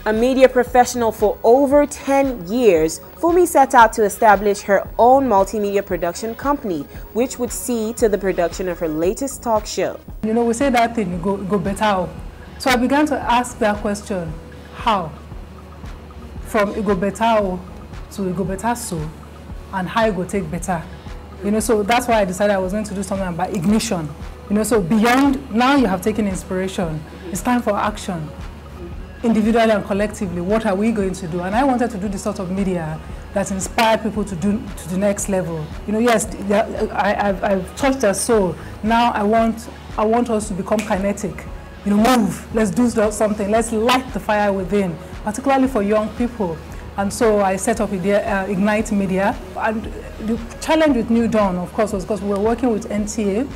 A media professional for over 10 years, Funmi set out to establish her own multimedia production company, which would see to the production of her latest talk show. You know, we say that thing, you go better. So I began to ask that question, how? From it go better to it go better so, and how it go take better. You know, so that's why I decided I was going to do something about ignition. You know, so beyond, now you have taken inspiration, it's time for action. Individually and collectively, what are we going to do? And I wanted to do the sort of media that inspired people to do to the next level. You know, yes, I've touched their soul. Now I want us to become kinetic. You know, move. Let's do something. Let's light the fire within, particularly for young people. And so I set up Ignite Media. And the challenge with New Dawn, of course, was because we were working with NTA.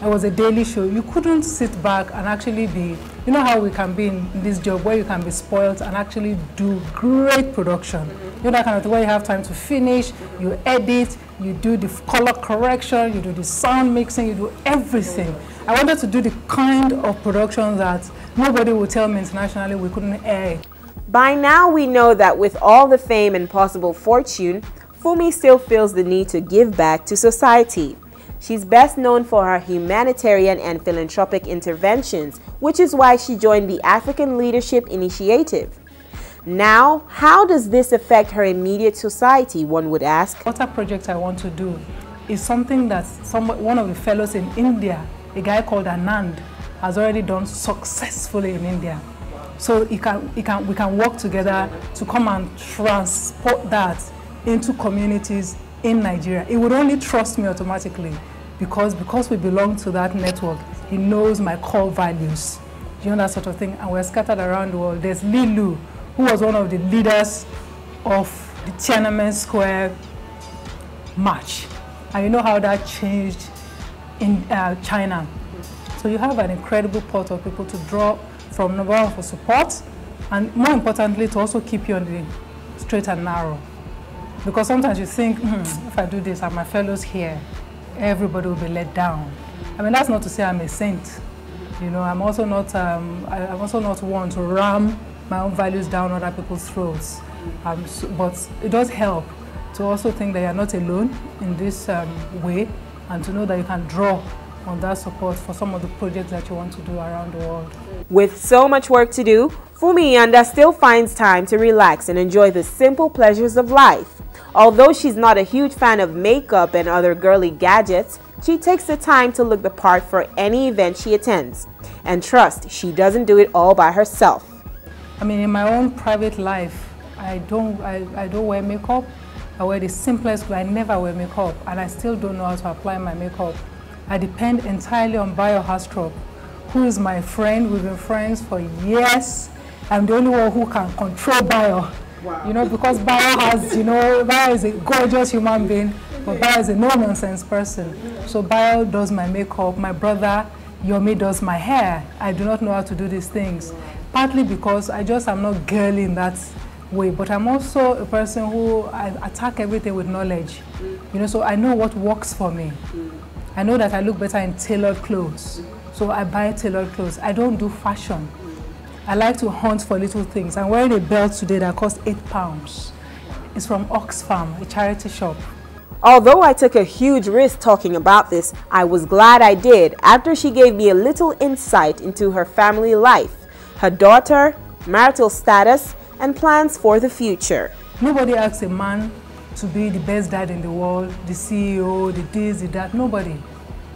It was a daily show. You couldn't sit back and actually be, you know how we can be in this job where you can be spoiled and actually do great production. You know that kind of thing where you have time to finish, you edit, you do the color correction, you do the sound mixing, you do everything. I wanted to do the kind of production that nobody would tell me internationally we couldn't air. By now we know that with all the fame and possible fortune, Funmi still feels the need to give back to society. She's best known for her humanitarian and philanthropic interventions, which is why she joined the African Leadership Initiative. Now, how does this affect her immediate society, one would ask? What a project I want to do is something that one of the fellows in India, a guy called Anand, has already done successfully in India. So we can work together to come and transport that into communities in Nigeria. He would only trust me automatically because we belong to that network. He knows my core values, you know, that sort of thing, and we're scattered around the world. There's Lilu, who was one of the leaders of the Tiananmen Square march, and you know how that changed in China. So you have an incredible pot of people to draw from, number one, for support, and more importantly, to also keep you on the straight and narrow. Because sometimes you think, if I do this and my fellows here, everybody will be let down. I mean, that's not to say I'm a saint. You know, I'm also not one to ram my own values down other people's throats. But it does help to also think that you're not alone in this way, and to know that you can draw on that support for some of the projects that you want to do around the world. With so much work to do, Funmi Iyanda still finds time to relax and enjoy the simple pleasures of life. Although she's not a huge fan of makeup and other girly gadgets, she takes the time to look the part for any event she attends. And trust, she doesn't do it all by herself. I mean, in my own private life, I don't wear makeup. I wear the simplest, I never wear makeup, and I still don't know how to apply my makeup. I depend entirely on Bio Hastrop, who is my friend. We've been friends for years. I'm the only one who can control Bio. Wow. You know, because Bio has, you know, Bio is a gorgeous human being, but Bio is a no-nonsense person. So Bio does my makeup. My brother, Yomi, does my hair. I do not know how to do these things. Partly because I'm not girly in that way, but I'm also a person who I attack everything with knowledge. You know, so I know what works for me. I know that I look better in tailored clothes, so I buy tailored clothes. I don't do fashion. I like to hunt for little things. I'm wearing a belt today that costs £8. It's from Oxfam, a charity shop. Although I took a huge risk talking about this, I was glad I did after she gave me a little insight into her family life, her daughter, marital status, and plans for the future. Nobody asks a man to be the best dad in the world, the CEO, the this, the that, nobody.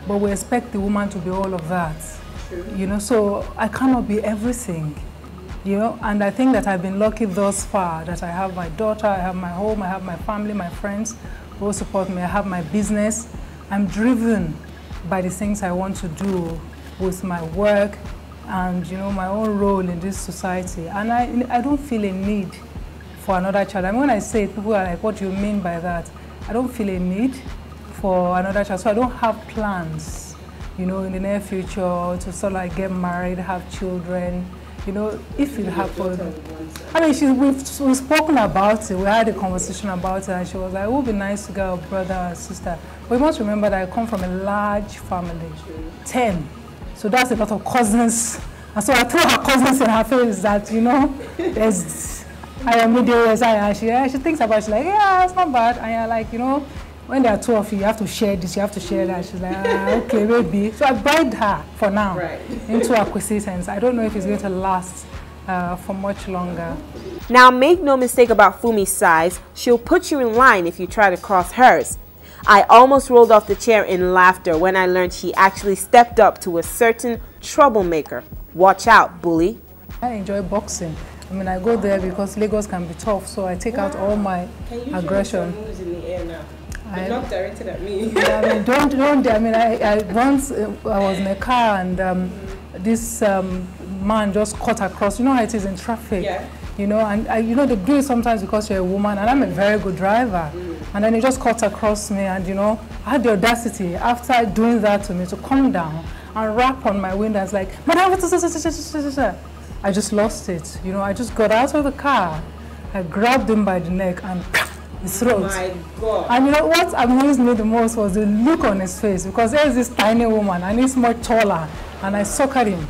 But we expect the woman to be all of that. You know, so I cannot be everything, you know, and I think that I've been lucky thus far that I have my daughter, I have my home, I have my family, my friends who support me, I have my business. I'm driven by the things I want to do with my work and, you know, my own role in this society. And I don't feel a need for another child. I mean, when I say it, people are like, what do you mean by that? I don't feel a need for another child, so I don't have plans, you know, in the near future to sort of like get married, have children, you know, if it happens. I mean, we've spoken about it, we had a conversation about it, and she was like, it would be nice to get a brother or sister. But you must remember that I come from a large family, 10. So that's a lot of cousins And so I told her cousins in her face that, you know, I am she thinks about it, she's like, yeah, it's not bad. And you're like, you know, when there are two of you, you have to share this, you have to share that. She's like, okay, maybe. So I bribed her for now into acquisitions. I don't know if it's going to last for much longer. Now, make no mistake about Funmi's size. She'll put you in line if you try to cross hers. I almost rolled off the chair in laughter when I learned she actually stepped up to a certain troublemaker. Watch out, bully. I enjoy boxing. I mean, I go there because Lagos can be tough, so I take out all my aggression. Can you show me some moves in the air now? But not directed at me. Yeah, I mean, don't. I mean, I once I was in a car and this man just cut across. You know how it is in traffic. Yeah. You know, and you know they do it sometimes because you're a woman, and I'm a very good driver. And then he just cut across me, and you know, I had the audacity after doing that to me to come down and rap on my window. I was like, "Madam," I just lost it. You know, I just got out of the car, I grabbed him by the neck and his throat. Oh my God. And you know what amused me the most was the look on his face, because there's this tiny woman and he's much taller, and I suckered him.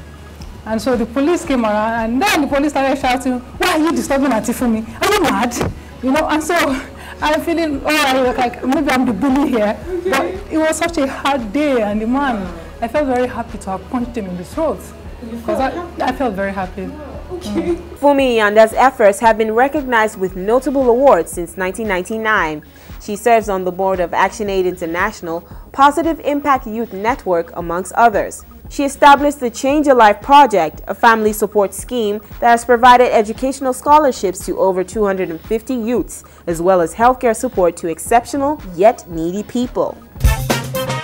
And so the police came around, and then the police started shouting, "Why are you disturbing Auntie Funmi? Are you mad?" You know, and so I'm feeling, oh, like maybe I'm the bully here. Okay. But it was such a hard day, and the man, I felt very happy to have punched him in the throat. Because I felt very happy. Okay. Funmi Iyanda's efforts have been recognized with notable awards since 1999. She serves on the board of ActionAid International, Positive Impact Youth Network, amongst others. She established the Change a Life Project, a family support scheme that has provided educational scholarships to over 250 youths, as well as healthcare support to exceptional yet needy people.